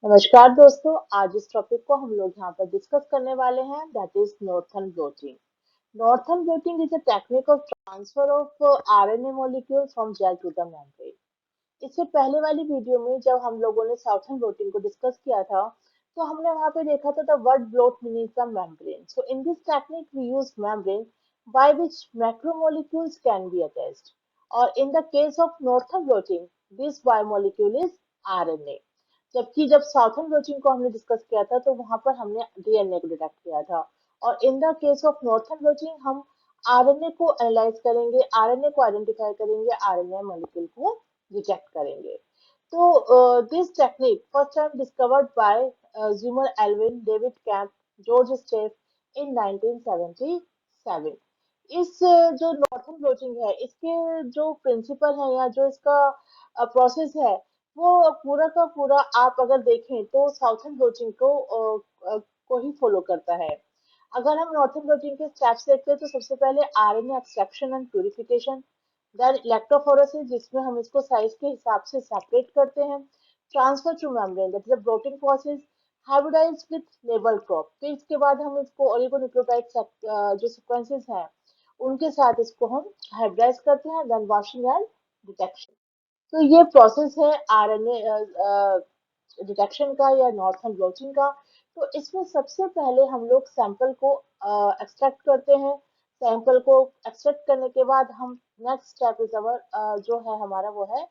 नमस्कार दोस्तों, आज इस टॉपिक को हम लोग यहाँ पर डिस्कस करने वाले हैं, that is northern blotting. Northern blotting is a technique of transfer of RNA molecule from gel to the membrane. इससे पहले वाली वीडियो में जब हम लोगों ने साउथर्न ब्लोटिंग को डिस्कस किया था, तो हमने वहाँ पे देखा था the word blot meaning the membrane. So in this technique we use membrane by which macromolecules can be attached, or in the case of northern blotting this biomolecule is RNA। जबकि जब साउथर्न ब्लोटिंग को हमने discuss किया था तो वहां पर हमने डीएनए को डिटेक्ट किया था, और in the case of northern blotting हम आरएनए को एनालाइज करेंगे, आरएनए को आइडेंटिफाई करेंगे, आरएनए मॉलिक्यूल को डिटेक्ट करेंगे। तो this technique first time discovered by जूमर Alwine David Kemp George Stark in 1977। जो नॉर्थन ब्लोटिंग है इसके जो प्रिंसिपल है या जो इसका प्रोसेस है, वो पूरा का पूरा आप अगर देखें तो साउथर्न ब्लोटिंग को ही फॉलो करता है। अगर हम नॉर्थन ब्लोटिंग के स्टेप्स देखते हैं तो सबसे पहले RNA extraction and purification, then electrophoresis जिसमें हम इसको साइज के हिसाब से सेपरेट करते हैं, transfer to membrane that is a blotting process, hybridize with label crop, फिर इसके बाद हम इसको ओलिगोन्यूक्लियोटाइड जो सीक्वेंसेस हैं उनके साथ इसको हम हाइब्रिडाइज करते हैं, देन वॉशिंग एंड डिटेक्शन। तो ये प्रोसेस है आरएनए डिटेक्शन का या नॉर्थर्न ब्लोटिंग का। तो इसमें सबसे पहले हम लोग सैंपल को एक्सट्रैक्ट करते हैं। सैंपल को एक्सट्रैक्ट करने के बाद हम नेक्स्ट स्टेप इज अवर जो है हमारा वो है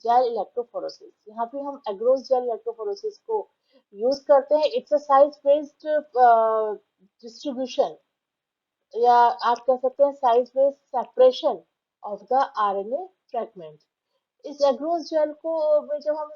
जेल इलेक्ट्रोफोरेसिस। यहाँ पे हम एग्रोस जेल इलेक्ट्रोफोरेसिस को यूज करते हैं। It's a size based distribution, या आप कह सकते हैं size based separation of the RNA fragment. इस एग्रोस जेल को में जब हम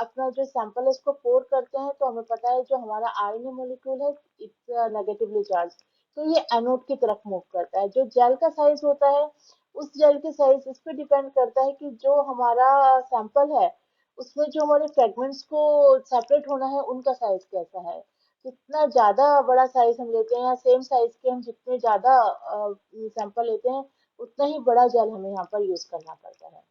अपना जो सैंपल है इसको पोर करते हैं तो हमें पता है जो हमारा आरएनए मॉलिक्यूल है इट्स नेगेटिवली चार्ज, तो ये एनोड की तरफ मूव करता है। जो जेल का साइज होता है उस जेल के साइज इस पे डिपेंड करता है कि जो हमारा सैंपल है उसमें जो हमारे फ्रेगमेंट्स को सेपरेट होना है उनका साइज कैसा है। जितना ज्यादा बड़ा साइज हम लेते हैं या सेम साइज के हम जितने ज्यादा सैंपल लेते हैं उतना ही बड़ा जेल हमें यहाँ पर यूज करना पड़ता है।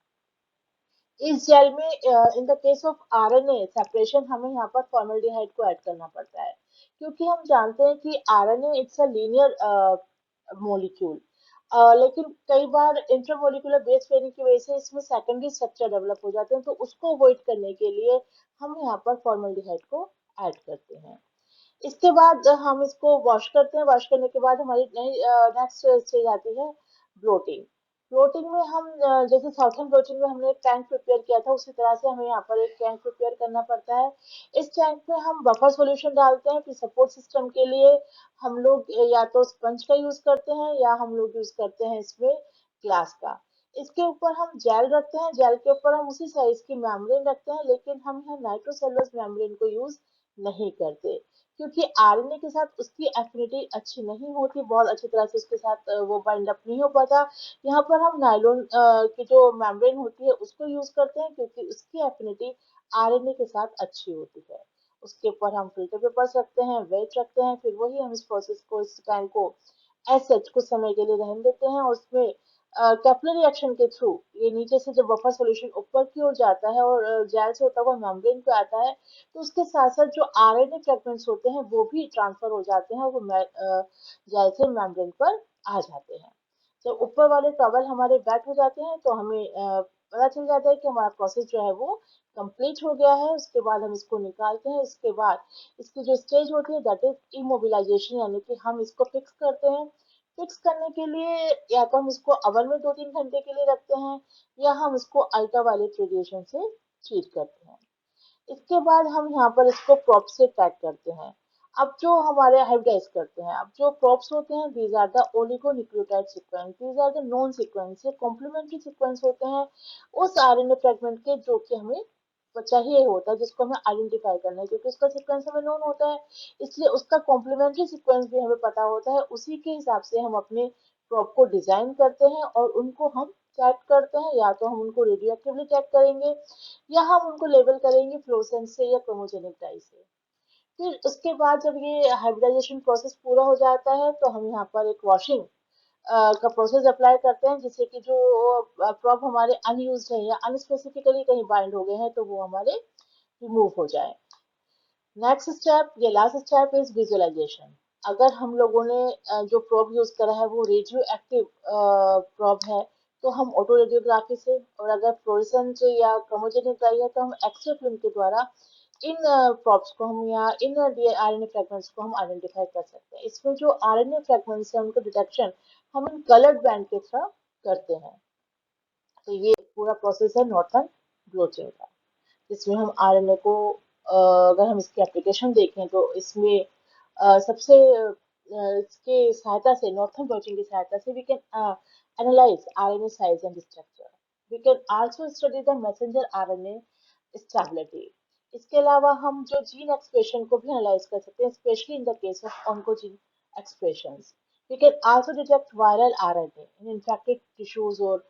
इस जेल में इन the case of RNA separation हमें यहाँ पर फॉर्मल्डिहाइड को ऐड करना पड़ता है, क्योंकि हम जानते हैं कि RNA it's a linear molecule, लेकिन कई बार इंटरमोलिकुलर बेस पेयरिंग की वजह से इसमें सेकेंडरी स्ट्रक्चर डेवलप हो जाते हैं, तो उसको अवॉइड करने के लिए हम यहाँ पर फॉर्मल्डिहाइड को ऐड करते हैं। इसके बाद हम इसको वॉश करते हैं। वॉश करने के बाद हमारी नेक्स्ट स्टेज आती है ब्लोटिंग। ब्लोटिंग में हम जैसे साउथर्न ब्लोटिंग में हमने एक टैंक प्रिपेयर किया था उसी तरह से हमें यहाँ पर एक टैंक प्रिपेयर करना पड़ता है। इस टैंक में हम बफर सॉल्यूशन डालते हैं, फिर सपोर्ट सिस्टम के लिए हम लोग या तो स्पंज का यूज करते हैं या हम लोग यूज करते हैं इसमें ग्लास का। इसके ऊपर हम जेल रखते हैं, जेल के ऊपर हम उसी साइज की मेम्ब्रेन रखते हैं, लेकिन हम यहाँ नाइट्रोसेलुलोज मेम्ब्रेन को यूज नहीं करते, क्योंकि आरएनए के साथ उसकी एफिनिटी अच्छी नहीं होती, बहुत अच्छी तरह से उसके साथ वो बाइंड अप नहीं हो पाता। यहाँ पर हम नायलॉन की जो मेम्ब्रेन होती है उसको यूज करते हैं, क्योंकि उसकी एफिनिटी आरएनए के साथ अच्छी होती है। उसके ऊपर हम फिल्टर पेपर्स रखते हैं, वेट रखते हैं, फिर वही हम इस प्रोसेस को, इस टाइम को एज सच कुछ समय के लिए रहने देते हैं, और उसमें कैपिलरी रिएक्शन के थ्रू ये नीचे से जब बफर सॉल्यूशन ऊपर की ओर जाता है और जेल से होता हुआ मेम्ब्रेन पे आता है, तो उसके साथ साथ जो आरएनए फ्रेगमेंट्स होते हैं वो भी ट्रांसफर हो जाते हैं और वो जेल से मेम्ब्रेन पर आ जाते हैं। जब ऊपर वाले टॉवल हमारे वेट हो जाते हैं तो हमें पता चल जाता है कि हमारा प्रोसेस जो है वो कंप्लीट हो गया है। उसके बाद हम इसको निकालते हैं। इसके बाद इसकी जो स्टेज होती है दैट इज इमोबिलाइजेशन, यानी कि हम इसको फिक्स करते हैं। फिक्स करने के लिए या तो हम इसको ओवन में 2-3 घंटे के लिए रखते हैं, या हम इसको अल्ट्रावायलेट रेडिएशन से ट्रीट करते हैं। इसके बाद हम यहाँ पर इसको प्रॉप से टैग करते हैं। अब जो हमारे हाइब्रिडाइज करते हैं, अब जो प्रॉप्स होते हैं these are the oligonucleotide sequence, these are the non sequence, ये कॉम्प्लीमेंट्री सीक्वेंस होते हैं उस आरएनए फ्रेगमेंट के जो कि हमें चाहिए होता है, जिसको हमें आइडेंटिफाई करना है, क्योंकि उसका सीक्वेंस हमें नोन होता है, इसलिए उसका कॉम्प्लीमेंट्री सीक्वेंस भी हमें पता होता है। उसी के हिसाब से हम अपने प्रॉप को डिजाइन करते हैं और उनको हम टैग करते हैं, या तो हम उनको रेडियो एक्टिवली टैग करेंगे या हम उनको लेबल करेंगे फ्लोरोसेंस से या क्रोमोजेनिक डाई से। फिर उसके बाद जब ये हाइब्रिडाइजेशन प्रोसेस पूरा हो जाता है तो हम यहाँ पर एक वॉशिंग का प्रोसेस अप्लाई करते हैं, जिससे कि जो प्रॉप हमारे अनयूज्ड है या अनस्पेसिफिकली कहीं बाइंड हो गए हैं तो वो हमारे रिमूव हो जाए। नेक्स्ट स्टेप, ये लास्ट स्टेप इज विजुअलाइजेशन। अगर हम लोगों ने जो प्रोब यूज करा है वो रेडियो एक्टिव प्रोब है, तो हम ऑटो रेडियोग्राफी से, और अगर फ्लोरेसेंट या क्रोमोजेनिक है तो हम एक्सरे फिल्म के द्वारा इन प्रॉप्स को हम, या इन आरएनए फ्रेगमेंट्स को हम आइडेंटिफाई कर सकते हैं। इसमें जो आरएनए फ्रेगमेंट्स है उनका डिटेक्शन हम इन कलर्ड बैंड के थ्रू करते हैं। तो ये पूरा प्रोसेस है नॉर्थन ब्लोटिंग का, जिसमें हम आरएनए को अगर हम इसकी एप्लीकेशन देखें तो इसमें सबसे इसके सहायता से, नॉर्थन ब्लोटिंग की सहायता से we can analyse RNA size and structure. We can also study the messenger RNA stability. इसके अलावा हम जो जीन एक्सप्रेशन को भी एनालाइज कर सकते हैं, specially in the case of oncogene expressions. We can also detect viral RNA in infected tissues और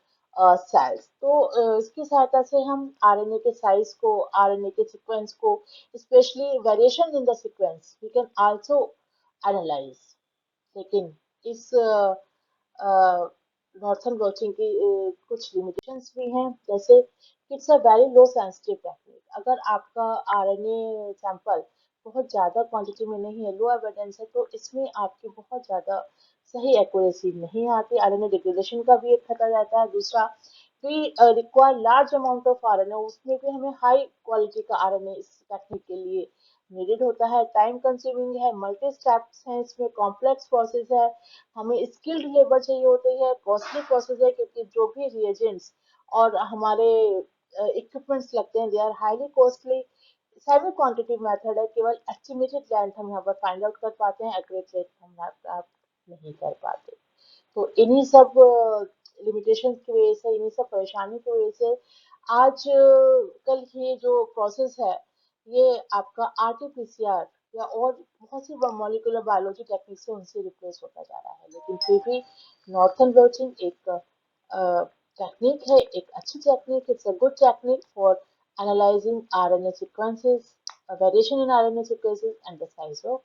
सेल्स। तो इसकी सहायता से हम आरएनए के साइज को, आरएनए के सीक्वेंस को, specially variation in the sequence, we can also analyse. लेकिन इस नॉर्थन ब्लोटिंग की कुछ लिमिटेशंस भी हैं, जैसे it's a very low sensitive technique. अगर आपका आरएनए सैंपल बहुत ज़्यादा क्वांटिटी में नहीं है, लो एविडेंस है, तो इसमें आपकी बहुत ज़्यादा सही एक्यूरेसी नहीं आती। आरएनए डिग्रेडेशन का भी एक खतरा रहता है। दूसरा, we require large amount of RNA, उसमें भी हमें हाई क्वालिटी का आरएनए इस टेक्निक के लिए नीडेड होता है। टाइम कंज्यूमिंग है, मल्टी स्टेप्स हैं, इसमें कॉम्प्लेक्स प्रोसेस है, हमें स्किल्ड लेबर चाहिए होती है, कॉस्टली प्रोसेस है, क्योंकि जो भी रिएजेंट्स और हमारे इक्विपमेंट्स लगते हैं they are highly costly. Semi quantity method है, केवल एस्टिमेटेड लेंथ हम यहाँ पर फाइंड आउट कर पाते हैं, एक्यूरेट रेट हम प्राप्त नहीं कर पाते। तो इन्हीं सब लिमिटेशंस की वजह से, इन्हीं सब परेशानी की वजह से आज कल ये जो प्रोसेस है, ये आपका आरटीपीसीआर या और बहुत सी मॉलिक्यूलर बायोलॉजी टेक्निक से उनसे रिप्लेस होता जा रहा है। लेकिन फिर भी नॉर्थन ब्लोटिंग एक टेक्निक है, एक अच्छी technique, it's a good technique for analyzing RNA sequences, a variation in RNA sequences, and the size of